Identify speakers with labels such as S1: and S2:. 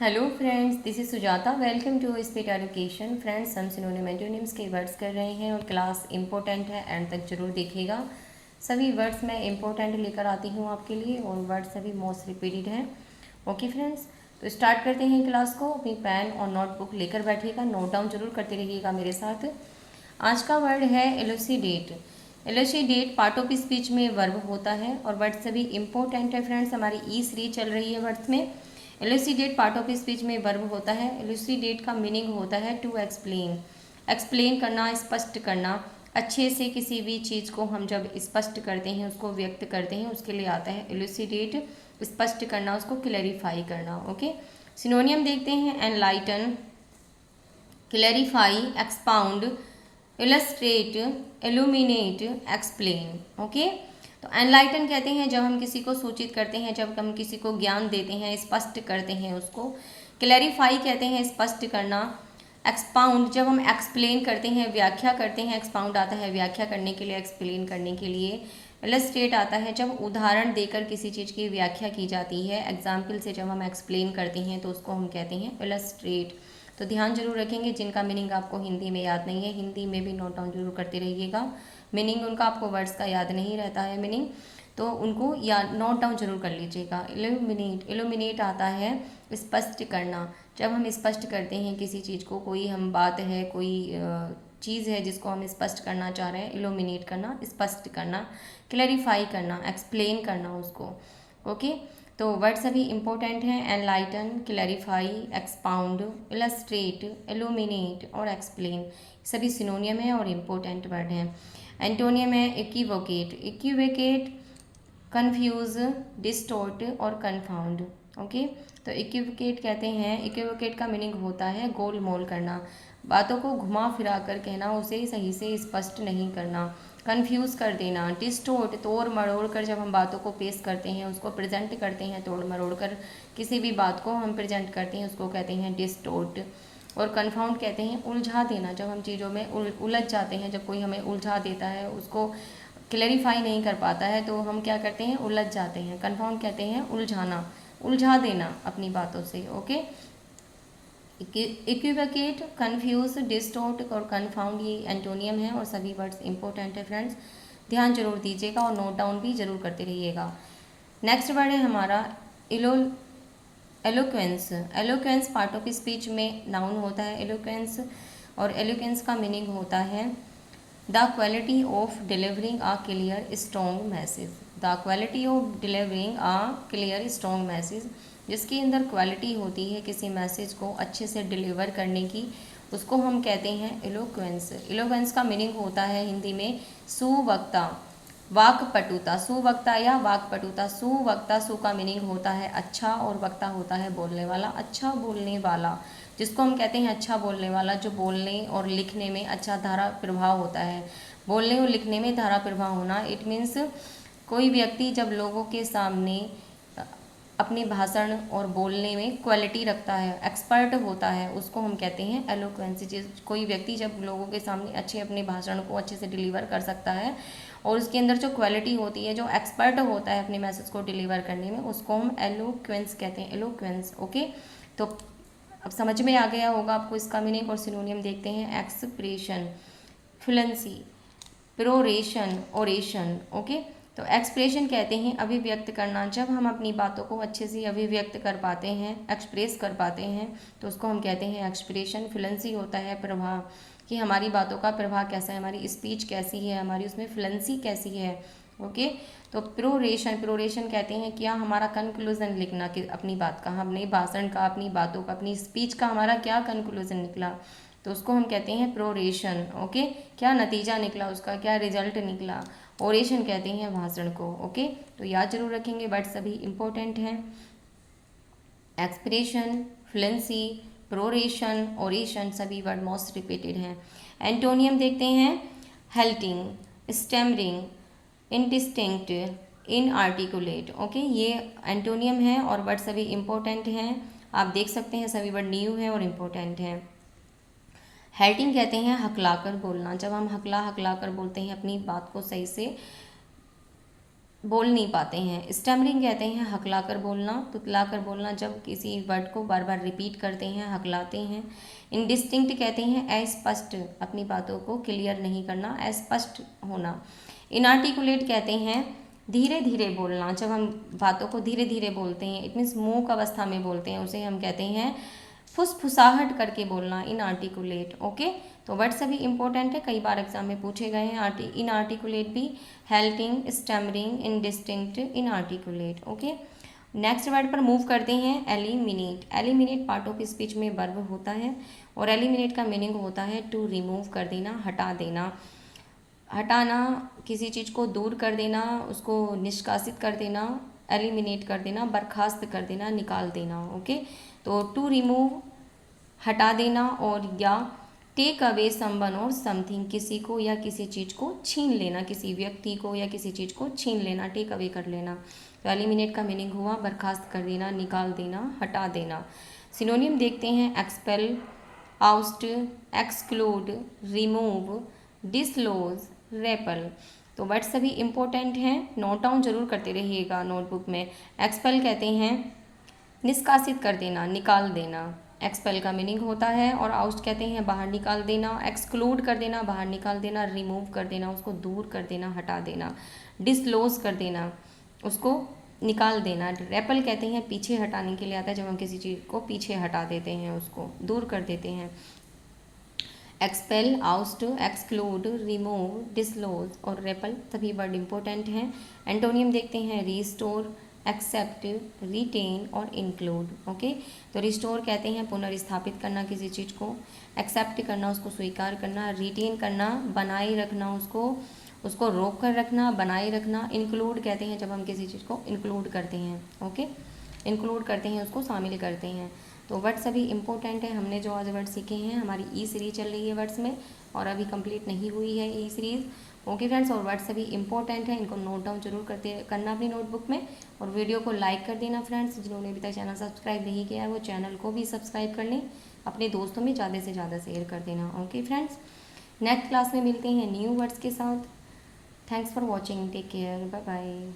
S1: Hello friends, this is Sujata. Welcome to speed education. Friends, हम synonym antonyms के words कर रहे हैं और क्लास इंपॉर्टेंट है, एंड तक जरूर देखिएगा। सभी वर्ड्स मैं इंपॉर्टेंट लेकर आती हूँ आपके लिए और वर्ड सभी मोस्ट रिपीटेड हैं। ओके फ्रेंड्स, तो स्टार्ट करते हैं क्लास को। अपनी पेन और नोटबुक लेकर बैठिएगा, नोट डाउन जरूर करते रहिएगा मेरे साथ। आज का वर्ड है elucidate. Elucidate part of speech में वर्ब होता है और वर्ड सभी इंपॉर्टेंट है फ्रेंड्स। हमारी ई सीरीज चल रही है वर्ड्स में। एलुसिडेट पार्ट ऑफ स्पीच में वर्ब होता है। एलुसिडेट का मीनिंग होता है टू एक्सप्लेन, एक्सप्लेन करना, स्पष्ट करना। अच्छे से किसी भी चीज़ को हम जब स्पष्ट करते हैं, उसको व्यक्त करते हैं, उसके लिए आता है एलुसिडेट। स्पष्ट करना, उसको क्लैरिफाई करना। ओके, सिनोनियम देखते हैं। Enlighten, clarify, expound, illustrate, illuminate, explain. Okay, तो एनलाइटन कहते हैं जब हम किसी को सूचित करते हैं, जब हम किसी को ज्ञान देते हैं, स्पष्ट करते हैं उसको। क्लैरिफाई कहते हैं स्पष्ट करना। एक्सपाउंड जब हम एक्सप्लेन करते हैं, व्याख्या करते हैं। एक्सपाउंड आता है व्याख्या करने के लिए, एक्सप्लेन करने के लिए। इलस्ट्रेट आता है जब उदाहरण देकर किसी चीज़ की व्याख्या की जाती है। एग्जाम्पल से जब हम एक्सप्लेन करते हैं तो उसको हम कहते हैं इलस्ट्रेट। तो ध्यान जरूर रखेंगे, जिनका मीनिंग आपको हिंदी में याद नहीं है, हिंदी में भी नोट डाउन जरूर करते रहिएगा। मीनिंग उनका आपको वर्ड्स का याद नहीं रहता है मीनिंग, तो उनको या नोट डाउन जरूर कर लीजिएगा। इल्यूमिनेट, इल्यूमिनेट आता है स्पष्ट करना। जब हम स्पष्ट करते हैं किसी चीज़ को, कोई हम बात है, कोई चीज़ है जिसको हम स्पष्ट करना चाह रहे हैं, इल्यूमिनेट करना, स्पष्ट करना। क्लैरिफाई करना, एक्सप्लेन करना उसको। ओके, तो वर्ड सभी इंपॉर्टेंट हैं। Enlighten, clarify, expound, illustrate, illuminate और एक्सप्लेन सभी सिनोनियम है और इम्पोर्टेंट वर्ड हैं। एंटोनियम है इक्विवोकेट। इक्विवोकेट कन्फ्यूज, डिस्टोर्ट और कन्फाउंड। ओके, तो इक्विवोकेट कहते हैं, इक्विवोकेट का मीनिंग होता है गोल मोल करना, बातों को घुमा फिरा कर कहना, उसे सही से स्पष्ट नहीं करना। कन्फ्यूज़ कर देना। डिस्टोर्ट तोड़ मरोड़ कर जब हम बातों को पेश करते हैं, उसको प्रेजेंट करते हैं, तोड़ मरोड़ कर किसी भी बात को हम प्रेजेंट करते हैं, उसको कहते हैं डिस्टोर्ट। और कन्फाउंड कहते हैं उलझा देना, जब हम चीज़ों में उलझ जाते हैं, जब कोई हमें उलझा देता है, उसको क्लैरिफाई नहीं कर पाता है, तो हम क्या करते हैं, उलझ जाते हैं। कन्फाउंड कहते हैं उलझाना, उलझा देना अपनी बातों से। ओके, इक्विवोकेट, कन्फ्यूज, डिस्टोर्ट और कन्फाउंड ये एंटोनियम है और सभी वर्ड्स इंपॉर्टेंट है फ्रेंड्स। ध्यान जरूर दीजिएगा और नोट डाउन भी जरूर करते रहिएगा। नेक्स्ट वर्ड है हमारा इलो eloquence. Eloquence part of speech में नाउन होता है एलोक्वेंस, और एलोक्वेंस का मीनिंग होता है the quality of delivering a clear strong message. The quality of delivering a clear strong message, जिसके अंदर क्वालिटी होती है किसी मैसेज को अच्छे से डिलीवर करने की, उसको हम कहते हैं एलोक्वेंस। एलोक्वेंस का मीनिंग होता है हिंदी में सुवक्ता, वाक्पटुता। सुवक्ता या वाक्पटुता। सुवक्ता, सु का मीनिंग होता है अच्छा और वक्ता होता है बोलने वाला, अच्छा बोलने वाला, जिसको हम कहते हैं अच्छा बोलने वाला, जो बोलने और लिखने में अच्छा धारा प्रभाव होता है। बोलने और लिखने में धारा प्रभाव होना, इट मीन्स कोई व्यक्ति जब लोगों के सामने अपनी भाषण और बोलने में क्वालिटी रखता है, एक्सपर्ट होता है, उसको हम कहते हैं एलोक्वेंसी। जिस कोई व्यक्ति जब लोगों के सामने अच्छे अपने भाषण को अच्छे से डिलीवर कर सकता है और उसके अंदर जो क्वालिटी होती है, जो एक्सपर्ट होता है अपने मैसेज को डिलीवर करने में, उसको हम एलोक्वेंस कहते हैं, एलोक्वेंस। ओके, तो अब समझ में आ गया होगा आपको इसका मीनिंग। और सिनोनियम देखते हैं। Expression, fluency, peroration, oration. Okay, तो एक्सप्रेशन कहते हैं अभिव्यक्त करना। जब हम अपनी बातों को अच्छे से अभिव्यक्त कर पाते हैं, एक्सप्रेस कर पाते हैं, तो उसको हम कहते हैं एक्सप्रेशन। फ्लुएंसी होता है प्रभाव, कि हमारी बातों का प्रभाव कैसा है, हमारी स्पीच कैसी है, हमारी उसमें फ्लुएंसी कैसी है। ओके, तो प्रोरेशन, प्रोरेशन कहते हैं क्या हमारा कंक्लूजन लिखना कि अपनी बात का, अपने भाषण का, अपनी बातों का, अपनी स्पीच का हमारा क्या कंक्लूजन निकला, तो उसको हम कहते हैं प्रोरेशन। ओके, क्या नतीजा निकला उसका, क्या रिजल्ट निकला। ओरेशन कहते हैं भाषण को। ओके, तो याद जरूर रखेंगे, वर्ड सभी इंपॉर्टेंट हैं। एक्सप्रेशन, फ्लुएंसी, प्रोरेशन, ओरेशन सभी वर्ड मोस्ट रिपीटेड हैं। एंटोनियम देखते हैं। हेल्टिंग, स्टैमरिंग, इनडिस्टिंक्ट, इनआर्टिकुलेट। ओके, ये एंटोनियम है और वर्ड सभी इंपॉर्टेंट हैं। आप देख सकते हैं सभी वर्ड न्यू हैं और इम्पोर्टेंट हैं। हेल्टिंग कहते हैं हकलाकर बोलना, जब हम हकला हकला कर बोलते हैं, अपनी बात को सही से बोल नहीं पाते हैं। स्टैमरिंग कहते हैं हकलाकर बोलना, तुतलाकर बोलना, जब किसी वर्ड को बार बार रिपीट करते हैं, हकलाते हैं। इनडिस्टिंक्ट कहते हैं अस्पष्ट, अपनी बातों को क्लियर नहीं करना, अस्पष्ट होना। इनआर्टिकुलेट कहते हैं धीरे धीरे बोलना, जब हम बातों को धीरे धीरे बोलते हैं, इट मीन्स मूक अवस्था में बोलते हैं, उसे हम कहते हैं फुसफुसाहट करके बोलना, इनआर्टिकुलेट। ओके, तो वर्ड सभी इंपॉर्टेंट है, कई बार एग्जाम में पूछे गए हैं। इनआर्टिकुलेट भी, halting, stammering, indistinct, inarticulate. Okay, next word पर मूव करते हैं। Eliminate. Eliminate part of speech में वर्ब होता है और एलिमिनेट का मीनिंग होता है टू रिमूव कर देना, हटा देना, हटाना, किसी चीज़ को दूर कर देना, उसको निष्कासित कर देना, एलिमिनेट कर देना, बर्खास्त कर देना, निकाल देना। ओके, तो टू रिमूव हटा देना, और या टेक अवे समवन और समथिंग, किसी को या किसी चीज़ को छीन लेना, किसी व्यक्ति को या किसी चीज़ को छीन लेना, टेक अवे कर लेना। तो एलिमिनेट का मीनिंग हुआ बर्खास्त कर देना, निकाल देना, हटा देना। सिनोनिम देखते हैं। Expel, oust, exclude, remove, dislodge, repel. तो वर्ड सभी इंपॉर्टेंट हैं, नोट डाउन जरूर करते रहिएगा नोटबुक में। एक्सपेल कहते हैं निष्कासित कर देना, निकाल देना, एक्सपेल का मीनिंग होता है। और आउस्ट कहते हैं बाहर निकाल देना, एक्सक्लूड कर देना, बाहर निकाल देना, रिमूव कर देना, उसको दूर कर देना, हटा देना, डिसलोज कर देना, उसको निकाल देना। रेपल कहते हैं पीछे हटाने के लिए आता है, जब हम किसी चीज़ को पीछे हटा देते हैं, उसको दूर कर देते हैं। एक्सपेल, आउस्ट, एक्सक्लूड, रिमूव, डिसलोज और रेपल सभी वर्ड इंपॉर्टेंट हैं। एंटोनियम देखते हैं। रिस्टोर, एक्सेप्ट, रिटेन और इंक्लूड। ओके, तो रिस्टोर कहते हैं पुनर्स्थापित करना किसी चीज़ को, एक्सेप्ट करना, उसको स्वीकार करना, रिटेन करना, बनाए रखना, उसको रोक कर रखना, बनाए रखना। इंक्लूड कहते हैं जब हम किसी चीज़ को इंक्लूड करते हैं। ओके, इंक्लूड करते हैं, उसको शामिल करते हैं। तो वर्ड सभी इंपॉर्टेंट है। हमने जो आज वर्ड सीखे हैं, हमारी ई सीरीज चल रही है वर्ड्स में और अभी कंप्लीट नहीं हुई है ई सीरीज़। ओके फ्रेंड्स, और वर्ड सभी इंपॉर्टेंट है, इनको नोट डाउन जरूर करना अपनी नोटबुक में, और वीडियो को लाइक कर देना फ्रेंड्स। जिन्होंने अभी तक चैनल सब्सक्राइब नहीं किया है वो चैनल को भी सब्सक्राइब कर लें, अपने दोस्तों में ज़्यादा से ज़्यादा शेयर कर देना। ओके फ्रेंड्स, नेक्स्ट क्लास में मिलते हैं न्यू वर्ड्स के साथ। Thanks for watching, take care, bye bye.